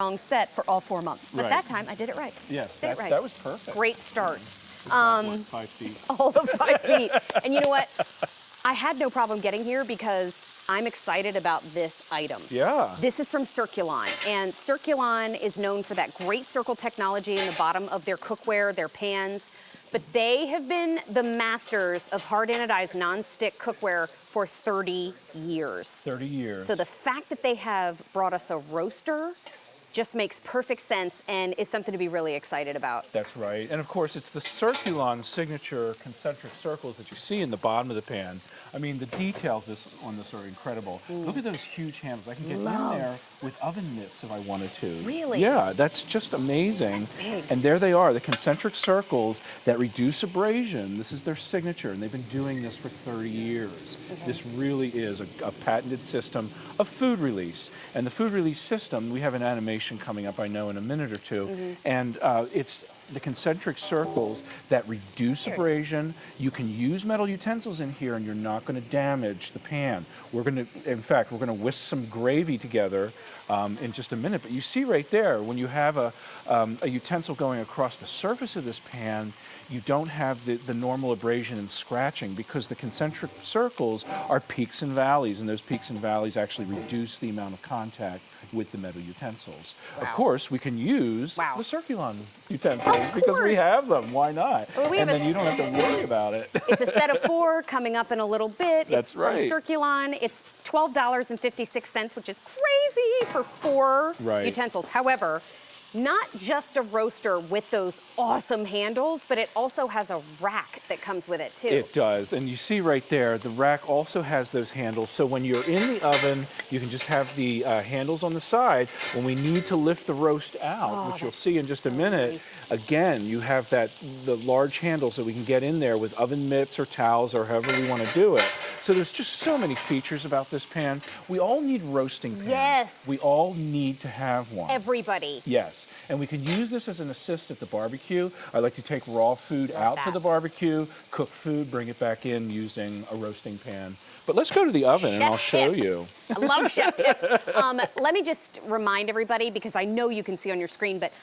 long set for all 4 months. But that time I did it right. Yes, did it right. that was perfect. Great start. 5 feet. All of 5 feet. And you know what? I had no problem getting here because I'm excited about this item. Yeah. This is from Circulon, and Circulon is known for that great circle technology in the bottom of their cookware, their pans, but they have been the masters of hard anodized non-stick cookware for 30 years. 30 years. So the fact that they have brought us a roaster just makes perfect sense and is something to be really excited about. That's right. And of course, it's the Circulon signature concentric circles that you see in the bottom of the pan. I mean, the details on this are incredible. Look at those huge handles. I can get in there with oven mitts if I wanted to. Really? Yeah, that's just amazing. That's big. And there they are, the concentric circles that reduce abrasion. This is their signature, and they've been doing this for 30 years. This really is a patented system of food release. And the food release system, we have an animation coming up, I know, in a minute or two, and it's the concentric circles that reduce abrasion. You can use metal utensils in here and you're not going to damage the pan. In fact, we're going to whisk some gravy together in just a minute. But you see right there, when you have a utensil going across the surface of this pan, you don't have the normal abrasion and scratching because the concentric circles are peaks and valleys, and those peaks and valleys actually reduce the amount of contact with the metal utensils. Of course, we can use the Circulon utensils because we have them. Why not? Well, and then you don't have to worry about it. It's a set of 4 coming up in a little bit. That's right. From Circulon. It's $12.56, which is crazy for 4 utensils. However, not just a roaster with those awesome handles, but it also has a rack that comes with it too. It does, and you see right there, the rack also has those handles, so when you're in the oven, you can just have the handles on the side. When we need to lift the roast out, which you'll see in just a minute, again, you have the large handle so we can get in there with oven mitts or towels or however we want to do it. So there's just so many features about this pan. We all need roasting pans. Yes. We all need to have one. Everybody. Yes. And we can use this as an assist at the barbecue. I like to take raw food out to the barbecue, cook food, bring it back in using a roasting pan. But let's go to the oven and I'll show you. I love chef tips. Let me just remind everybody, because I know you can see on your screen, but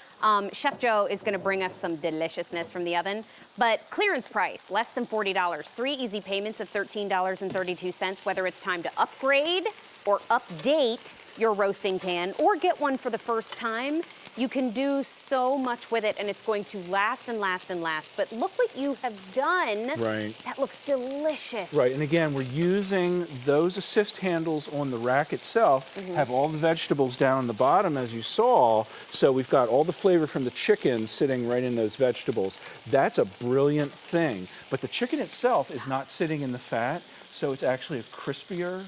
Chef Joe is going to bring us some deliciousness from the oven. But clearance price, less than $40. 3 easy payments of $13.32, whether it's time to upgrade or update your roasting pan or get one for the first time. You can do so much with it, and it's going to last and last and last. But look what you have done. Right. That looks delicious. Right, and again, we're using those assist handles on the rack itself, have all the vegetables down on the bottom, as you saw, so we've got all the flavor from the chicken sitting right in those vegetables. That's a brilliant thing. But the chicken itself is not sitting in the fat, so it's actually a crispier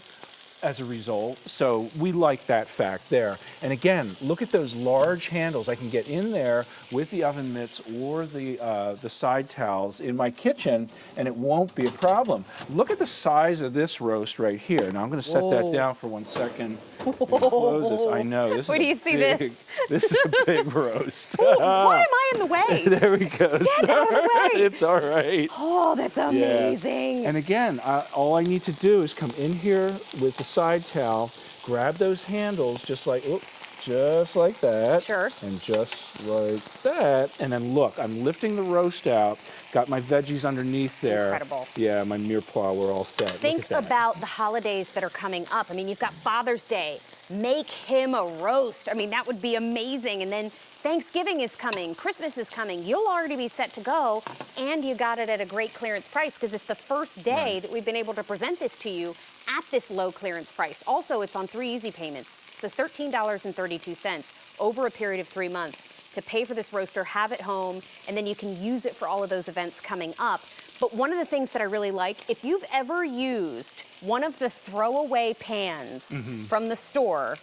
as a result. So we like that fact there. And again, look at those large handles. I can get in there with the oven mitts or the side towels in my kitchen, and it won't be a problem. Look at the size of this roast right here. Now I'm going to set that down for 1 second. Close this. I know. This Where do you see this? This is a big roast. Why am I in the way? There we go. Get out of the way. It's all right. Oh, that's amazing. And again, all I need to do is come in here with the side towel, grab those handles just like that. Sure. And just like that. And then look, I'm lifting the roast out. Got my veggies underneath there. Incredible. Yeah, my mirepoix, we're all set. Think about the holidays that are coming up. I mean, you've got Father's Day. Make him a roast. I mean, that would be amazing. And then Thanksgiving is coming. Christmas is coming. You'll already be set to go. And you got it at a great clearance price because it's the first day that we've been able to present this to you at this low clearance price. Also, it's on 3 easy payments. So $13.32 over a period of 3 months to pay for this roaster, have it home, and then you can use it for all of those events coming up. But one of the things that I really like, if you've ever used one of the throwaway pans from the store,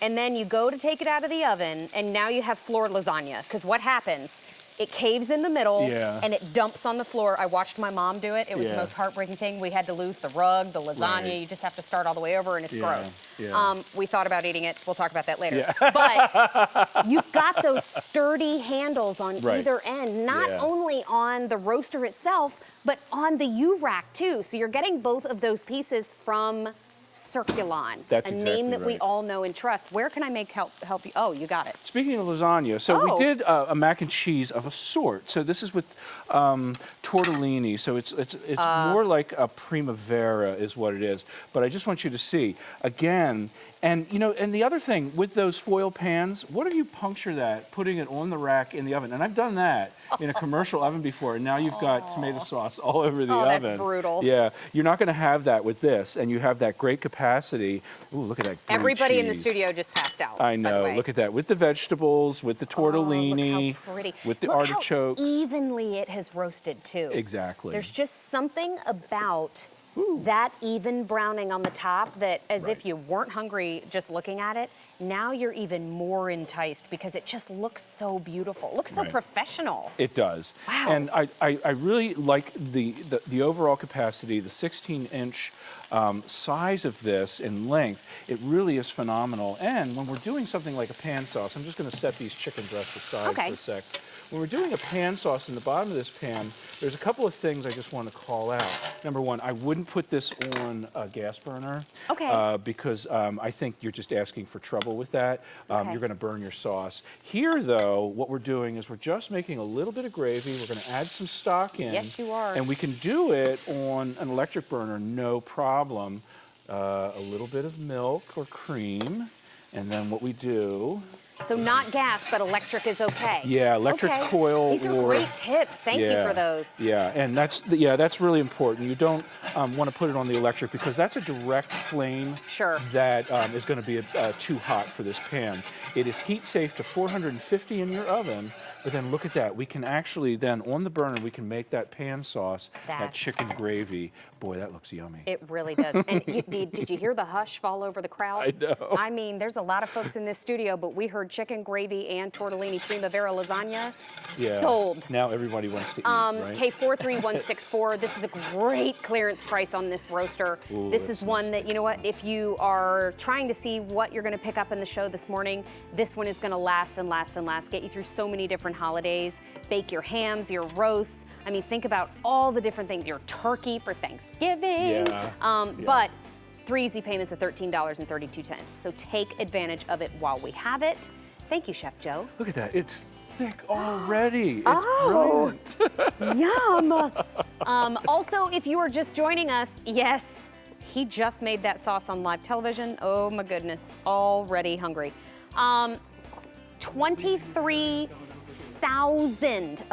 and then you go to take it out of the oven, and now you have floor lasagna, because what happens? It caves in the middle, and it dumps on the floor. I watched my mom do it. It was the most heartbreaking thing. We had to lose the rug, the lasagna. You just have to start all the way over, and it's gross. We thought about eating it. We'll talk about that later. But you've got those sturdy handles on either end, not only on the roaster itself, but on the U-rack, too. So you're getting both of those pieces from Circulon. That's a exactly name that we right. all know and trust. Where can I help you? Oh, you got it. Speaking of lasagna, so we did a mac and cheese of a sort. So this is with tortellini. So it's more like a primavera is what it is. But I just want you to see again. And you know, and the other thing with those foil pans, what if you puncture that, putting it on the rack in the oven? And I've done that in a commercial oven before, and now you've got tomato sauce all over the oven. That's brutal. Yeah, you're not going to have that with this, and you have that great capacity. Ooh, look at that. Everybody in the cheese. studio just passed out. I know. By the way. Look at that with the vegetables, with the tortellini, Look how pretty. with the Look artichokes. How evenly it has roasted too. Exactly. There's just something about that even browning on the top that, as if you weren't hungry just looking at it, now you're even more enticed because it just looks so beautiful. It looks so professional. It does. Wow. And I really like the overall capacity, the 16-inch size of this in length. It really is phenomenal. And when we're doing something like a pan sauce, I'm just going to set these chicken breasts aside for a sec. When we're doing a pan sauce in the bottom of this pan, there's a couple of things I just want to call out. Number one, I wouldn't put this on a gas burner because I think you're just asking for trouble with that. You're going to burn your sauce. Here, though, what we're doing is we're just making a little bit of gravy. We're going to add some stock in. Yes, you are. And we can do it on an electric burner, no problem. A little bit of milk or cream. And then what we do... So not gas, but electric is okay. Yeah, electric coil. These are great tips. Thank you for those. Yeah, and that's really important. You don't want to put it on the electric because that's a direct flame that is going to be too hot for this pan. It is heat safe to 450 in your oven, but then look at that. We can actually then, on the burner, we can make that pan sauce, that chicken gravy. Boy, that looks yummy. It really does. And did you hear the hush fall over the crowd? I know. I mean, there's a lot of folks in this studio, but we heard chicken gravy and tortellini primavera lasagna sold. Now everybody wants to eat, right? K43164. This is a great clearance price on this roaster. Ooh, this is one that, you know what, if you are trying to see what you're going to pick up in the show this morning, this one is going to last and last and last, get you through so many different holidays, bake your hams, your roasts. I mean, think about all the different things, your turkey for Thanksgiving. But 3 easy payments of $13.32. So take advantage of it while we have it. Thank you, Chef Joe. Look at that. It's thick already. It's brilliant. Yum. Also, if you are just joining us, yes, he just made that sauce on live television. Oh my goodness, already hungry. 23,000 of